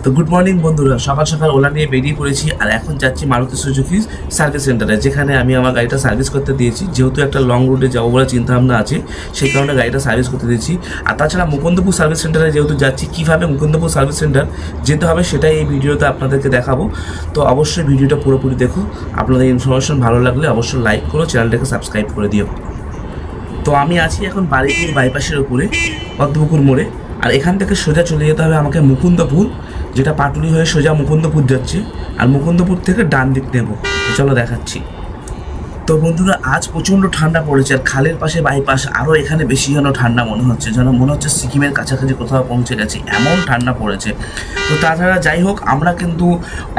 তো good morning বন্ধুরা, সকাল সকাল ওলা নিয়ে বেরিয়ে পড়েছি আর এখন যাচ্ছি মারুতি সুজুকি সার্ভিস সেন্টারে, যেখানে আমি আমার গাড়িটা সার্ভিস করতে দিয়েছি। যেহেতু একটা লং রুটে যাবো বলে চিন্তাভাবনা আছে, সেই কারণে গাড়িটা সার্ভিস করতে দিয়েছি। আর তাছাড়া মুকুন্দপুর সার্ভিস সেন্টারে যেহেতু যাচ্ছি, কীভাবে মুকুন্দপুর সার্ভিস সেন্টার যেতে হবে সেটাই এই ভিডিওতে আপনাদেরকে দেখাবো। তো অবশ্যই ভিডিওটা পুরোপুরি দেখো। আপনাদের ইনফরমেশন ভালো লাগলে অবশ্যই লাইক করো, চ্যানেলটাকে সাবস্ক্রাইব করে দিও। তো আমি আছি এখন বারুইপুর বাইপাসের উপরে, পদ্মপুকুর মোড়ে। আর এখান থেকে সোজা চলে যেতে হবে আমাকে মুকুন্দপুর, যেটা পাটুলি হয়ে সোজা মুকুন্দপুর যাচ্ছে। আর মুকুন্দপুর থেকে ডান দিক নেব। চলো দেখাচ্ছি। তো বন্ধুরা, আজ প্রচণ্ড ঠান্ডা পড়েছে, আর খালের পাশে বাইপাস আরও এখানে বেশি যেন ঠান্ডা মনে হচ্ছে, যেন মনে হচ্ছে সিকিমের কাছাকাছি কোথাও পৌঁছে গেছে, এমন ঠান্ডা পড়েছে। তো তাছাড়া যাই হোক, আমরা কিন্তু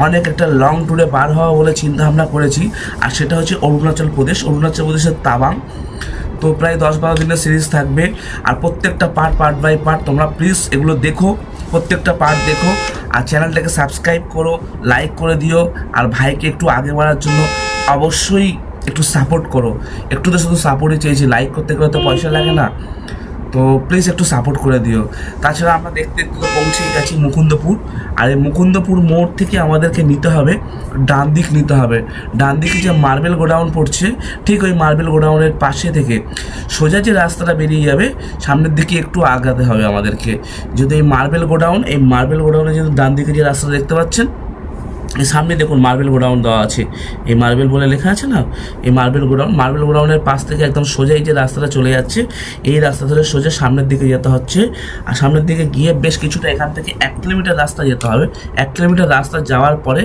অনেক একটা লং ট্যুরে বার হওয়া বলে চিন্তাভাবনা করেছি, আর সেটা হচ্ছে অরুণাচল প্রদেশের তাওয়াং। তো প্রায় 10-12 দিনের সিরিজ থাকবে, আর প্রত্যেকটা পার্ট বাই পার্ট তোমরা প্লিজ এগুলো দেখো, প্রত্যেকটা পার্ট দেখো। আর চ্যানেলটাকে সাবস্ক্রাইব করো, লাইক করে দিও, আর ভাইকে একটু আগে বাড়ার জন্য অবশ্যই একটু সাপোর্ট করো। একটু তো শুধু সাপোর্টই চেয়েছি, লাইক করতে গেলে তো পয়সা লাগে না, তো প্লিজ একটু সাপোর্ট করে দিও। তাছাড়া আমরা দেখতে পৌঁছে গেছি মুকুন্দপুর। আর এই মুকুন্দপুর মোড় থেকে আমাদেরকে নিতে হবে ডান দিক নিতে হবে। ডান দিকে যে মার্বেল গোডাউন পড়ছে, ঠিক ওই মার্বেল গোডাউনের পাশে থেকে সোজা যে রাস্তাটা বেরিয়ে যাবে, সামনের দিকে একটু আগাতে হবে আমাদেরকে। যদি এই মার্বেল গোডাউনে যদি ডান দিকে যে রাস্তাটা দেখতে পাচ্ছেন, এই সামনে দেখুন মার্বেল গোডাউন দেওয়া আছে, এই মার্বেল বলে লেখা আছে না, এই মার্বেল গোডাউনের পাশ থেকে একদম সোজা এই যে রাস্তাটা চলে যাচ্ছে, এই রাস্তা ধরে সোজা সামনের দিকে যেতে হচ্ছে। আর সামনের দিকে গিয়ে বেশ কিছুটা, এখান থেকে 1 কিলোমিটার রাস্তা যেতে হবে। 1 কিলোমিটার রাস্তা যাওয়ার পরে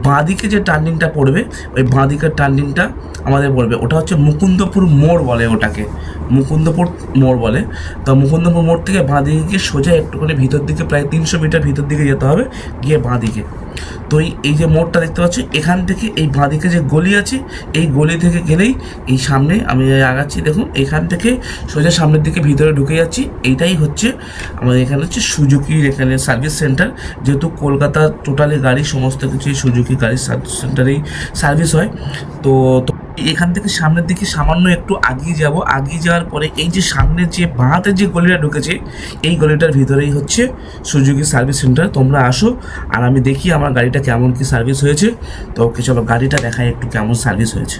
বাঁদিকে যে টার্নিংটা পড়বে, ওই বাঁদিকের টার্নিংটা আমাদের পড়বে, ওটা হচ্ছে মুকুন্দপুর মোড় বলে, ওটাকে মুকুন্দপুর মোড় বলে। তো মুকুন্দপুর মোড় থেকে বাঁদিকে গিয়ে সোজা একটুখানি ভিতর দিকে, প্রায় 300 মিটার ভিতর দিকে যেতে হবে, গিয়ে বাঁদিকে। তো এই যে মোড়টা দেখতে পাচ্ছি, এখান থেকে এই বাঁদিকে যে গলি আছে, এই গলি থেকে গেলেই এই সামনে আমি আগাচ্ছি, দেখুন এখান থেকে সোজা সামনের দিকে ভিতরে ঢুকে যাচ্ছি। এইটাই হচ্ছে আমাদের এখানে হচ্ছে সুজুকির এখানে সার্ভিস সেন্টার। যেহেতু কলকাতা টোটালি গাড়ি সমস্ত কিছু সুজুকি গাড়ির সার্ভিস সেন্টারেই সার্ভিস হয়। তো এখান থেকে সামনের দিকে সামান্য একটু আগিয়ে যাব। আগিয়ে যাওয়ার পরে এই যে সামনের যে বাঁহাতে যে গলিটা ঢুকেছে, এই গলিটার ভিতরেই হচ্ছে সুজুকি সার্ভিস সেন্টার। তোমরা আসো, আর আমি দেখি আমার গাড়িটা কেমন কি সার্ভিস হয়েছে। তো ওকে চলো গাড়িটা দেখাই একটু কেমন সার্ভিস হয়েছে।